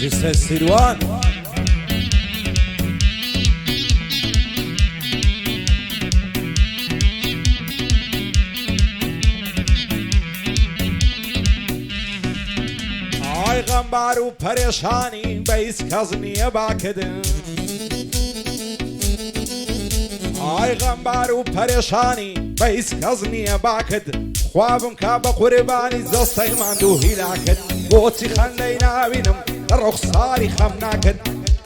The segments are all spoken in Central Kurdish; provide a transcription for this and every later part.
جسد سیروان آی غمبار و پریشانی بیس کس نیه باکدن آی غمبار و پریشانی بیس کس نیه باکد خوابم که با قربانی زستای من دو هیلاکد بوتی خنده نبینم رخصاری خم نکد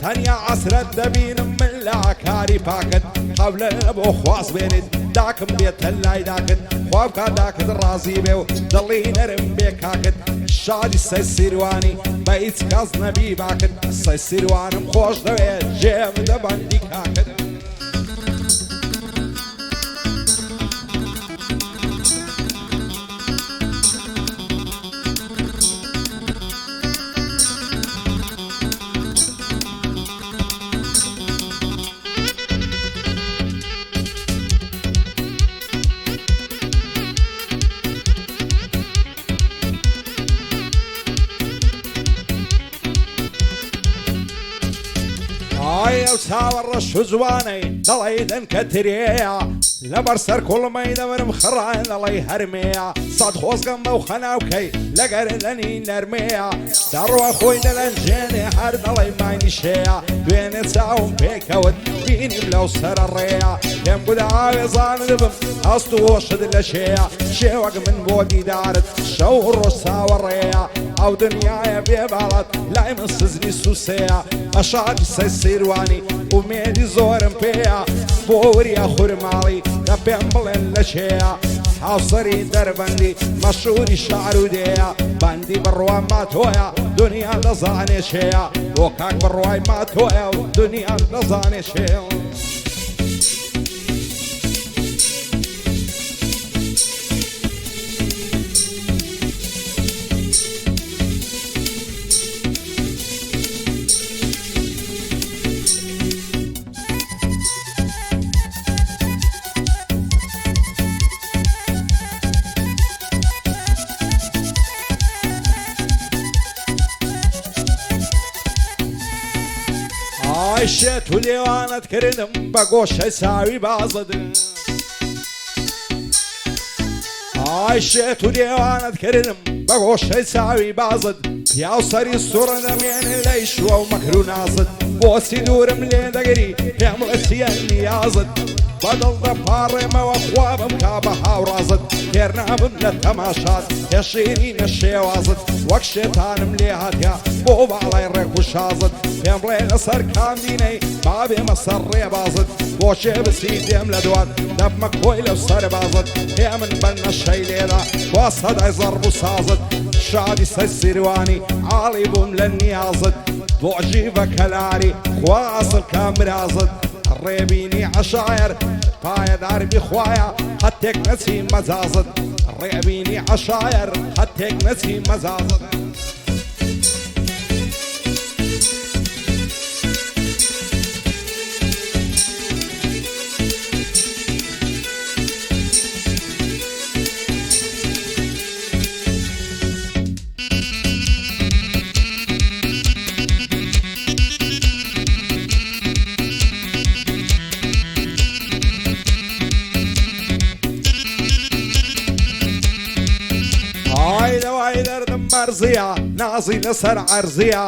تنیا عصرت دبینم من لاکاری پاکد قبل ابو خواص بینید داکم بیت اللای داکد خواب که داکد رازی بیو دلی نرم بیکاکد شادی سی سیروانی بیت کس نبی باکد سی سیروانم خوش دوید جیب دبندی کاکد ئەو چاوەڕە شوجوانەی دەڵێ دەنکەترەیە لەبەر سەر کوڵمەی دەبرم خڕان دەڵێ هەرمەیە سەد خۆزگەم بەو خەناوکەی لەگەر لەنی نەرمەیە دەڕوە خۆی دەلەنجێنێ هەر دەڵێ مانیشەیە دوێنێ چاوم پێکەوت بینیم لەو سەرە ڕێیە پێم گودا ئاوێزان دەبم هەست و هۆشت لە شێیە شێوەک من بۆ دیدارت شەو ڕۆژ چاوەڕێیە ئەو دنیایە بێباڵەت لای من سزنی سووسەیە ئەشادی سەی سیروانی ومێدی زۆرم پێیە بۆ وریە خورماڵی دە پێم بڵێن لە چێیە هاوسەری دەربەندی مەشهوری شعر و دێیە بەندی بڕوا ماتۆیە دنیا دەزانێ چێیە بۆ کاک بڕوای ماتۆیە و دنیا دەزانێ چێیە شێت و لێوانت کردم بە گۆشەی چاوی بازت ئای شێت و لێوانت کردم بە گۆشەی چاوی بازت پیاو سەری سوڕە دەمێنێ لەی شووە و مەکر و نازت بۆچی دوورم لێ دەگری پێم لە چیە نیازت بەدڵ دەپاڕێمەوە خوابم کا بە هاوڕازت تێر نابم لە تەماشات هێشیرینە شێوازت وەک شێتانم لێ هاتیا بۆ باڵای ڕێک و شازت پێم بڵێ لەسەر کاندینەی با بێمە سەر ڕێبازت بۆچێ بچی دێم لە دوات دەبمە کۆی لەو سەربازت پێ من بەن نەشەی لێدا با سەدای زەڕب و سازت شادی سەی سیروانی عاڵی بووم لە نیازت بۆ عجیبە کەلاری خوا ئەسڵ کامرازت ڕێبینی عەشایر پایەدار بخوایە هەتێک نەچی مەجازت ڕێبینی عەشایر هەتێک نەچی مەجازت مرزیە نازی لەسەر عەرزیە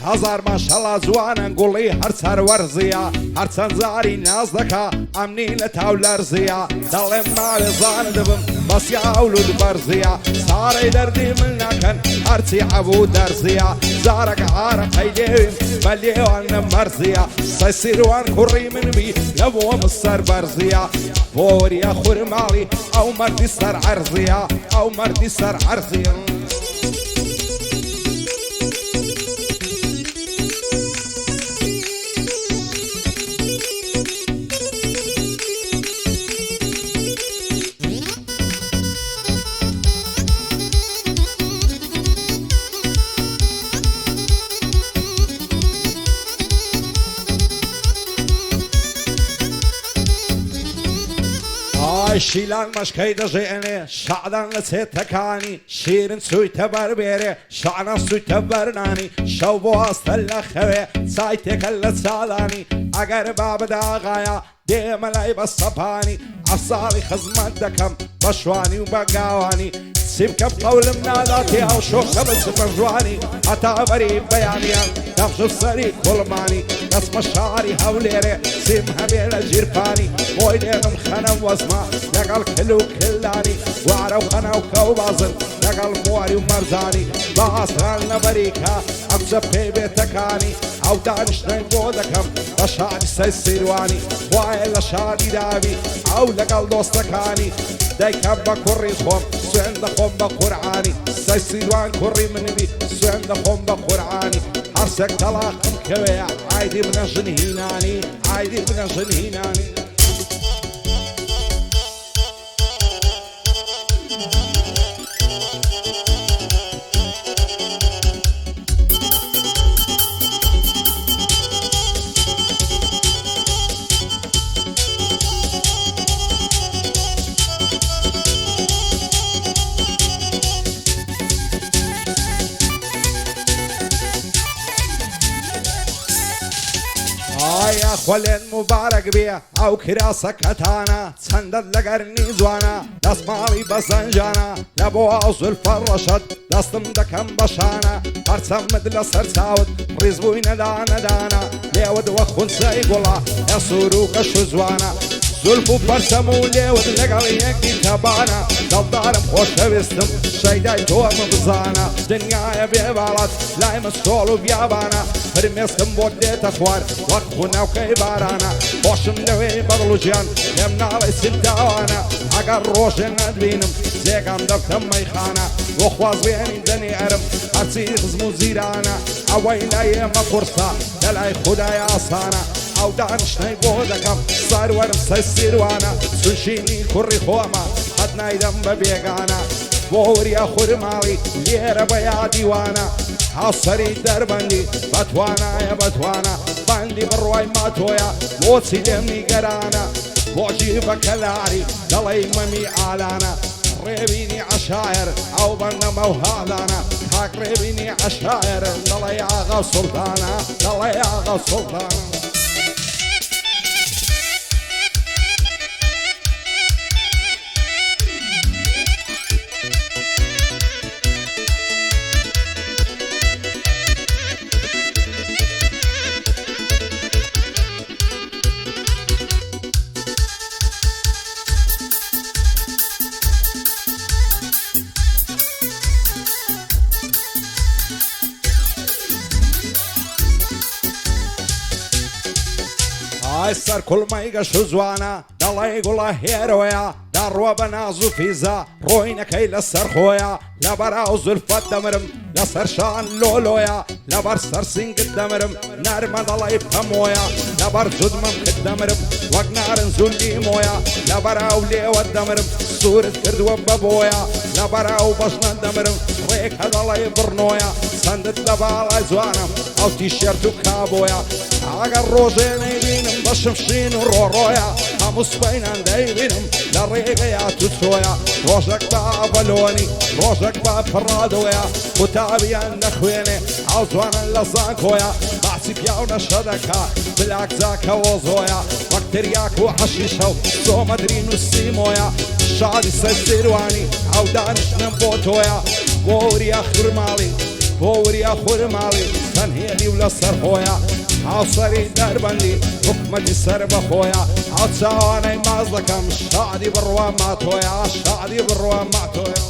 هەزار ماشەڵا جوانە گوڵی هەر چەروەرزیە هەرچەند زاری ناز دەکا ئەمنی لە تاو لەرزیە دەڵێم ماوێزان دەبم بەسیا ئەولود بەرزیە سارەی دەردی من نەکەن هەرچی عەبوو دەرزیە جارێک عارەقەی لێویم بە لێوانە مەرزیە سەی سیروان کوڕی من بی لە بۆ مسەر بەرزیە بۆ وریە خورماڵی ئەو مەردی سەر عەرزیە ئەو مەردی سەر عەرزیە ئایشیلان مەشکەی دەژێنێ شادان لە چێتەکانی شیرن سوویتە بەربێرێ شانە سوویتە بەرنانی شەو بۆ ئاستە لە خەوێ چای تێکە لە چاڵانی ئەگەر با بەداغایە دێمە لای بە سەپانی ئەساڵی خزمەت دەکەم بە شوانی و بە گاوانی سیم کەم قەولم ناداتێ ئەو شۆخە بچمە ژوانی هەتا بەری بەیانیان دەخش سەری کوڵمانی دەستمە شاری هەولێرێ سیم هەبێ لە ژیرپانی بۆی لێنم خەنە وەزمە لەگەڵ کل و کلانی وارە و خەنە و کەو بازن لەگەڵ مواری و مەرزانی بە ئاسران لەبەریکە ئەمجە پێی بێتەکانی ئەو دانیشتنەی بۆ دەکەم بە شاری سەی سیروانی وایە لە شاری داوی ئەو لەگەڵ دۆستەکانی دەیکەم بە کوڕی خۆم سوێن دەخۆم بە قورعانی سەی سیروان کوڕی منبی سوێن دەخۆم بە قورعانی هەرسێک تەلاقم کەوەیە ئایدی منە ژن هینانی ئایدی منە ژن هینانی ئایا خۆلێن مبارەک بێ ئەو کراسەکەتانە چەندەت لەگەرنی جوانە دەستماڵی بەسەنجانە لە بۆ ئەو زولفە ڕەشەت دەستم دەکەم بەشانە هەرچەمت لەسەر چاوت ڕیزبووی نەدانەدانە لێوت وە خونچەی گوڵە هێ سوور و گەش و جوانە زولف و پەرچەم و لێوت لەگەڵ یەکی تەبانە دڵدارم خۆشەویستم شەیدای تۆمە بزانە دنیایە بێباڵەت لای مەسۆڵ و بیابانە فرمێسکم بۆ دێتە خوار وەک خوناوکەی بارانە خۆشم لەوێی بەدڵ و گیان پێم ناڵی سیلداوانە ئەگەر ڕۆژێ نەدبینم جێگام دەفتە مەیخانە بۆ خوازبێنی دەنی ئەرم هەرچی خزم و زیرانە ئەوەی لای ئێمە قورسە لەلای خودای ئاسانە ئەو دانیشتنەی بۆ دەکەم ساروەرم سەی سیروانە سوشینی کوڕی خۆمە هەت نایدەم بە بێگانە بۆ وریە خورماڵی لێرە بە یادیوانە هاوسەری دەربەندی بەتوانایە بەتوانە بەندی بڕوای ماتۆیە بۆچی لێم نیگەرانە بۆچی بە کەلاری دەڵێی مەمی ئالانە ڕێبینی عەشایر ئەو بەندەمە و هاڵانە کاک ڕێبینی عەشایر دەڵێ ئاغا سوڵتانە دەڵێ ئاغا سوڵتانە ئای سەر کوڵمەی گەشت و جوانە دەڵێ گوڵە هێرۆیە داڕوە بە ناز و فیزە ڕۆینەکەی لەسەر خۆیە لەبەراو زولفەت دەمرم لەسەر شان لۆلۆیە لەبەر سەر سینگت دەمرم نەرمە دەڵێ پەمۆیە لەبەر جودمم کرد دەمرم وەک نارن زولی مۆیە لەبەراو لێوە دەمرم سوورت کردووە بە بۆیە لەبەراو بەشنە دەمرم ڕێکە دەڵێ بڕنۆیە چەندت لە باڵای جوانم ئەو تیشێرت و کابۆیە ئەگەر ڕۆژێ نەیبینم بەشم شین و ڕۆڕۆیە هەموو سبەینان دەیبینم لە ڕێگەیە تو چۆیە ڕۆژێک بە بەلۆنی ڕۆژێک بە پڕادۆیە قوتابیان نەخوێنێ ئەو جوانن لە زانکۆیە باسی پیاو نەشە دەکا بلاک زاکەوە زۆیە وەک تریاک و حەشیشە و سۆمەدرین و سیمۆیە شادی سەر سیروانی ئەو دانیشتنم بۆ تۆیە بۆ وریە خورماڵی بۆ وریە خورماڵی تەنهێنی و لەسەر خۆیە هاوسەری دەربەندی حکومەتی سەر بەخۆیە ئەو چاوانەی ماز دەکەم شادی بڕوا ماتۆیە شادی بڕوا ماتۆیە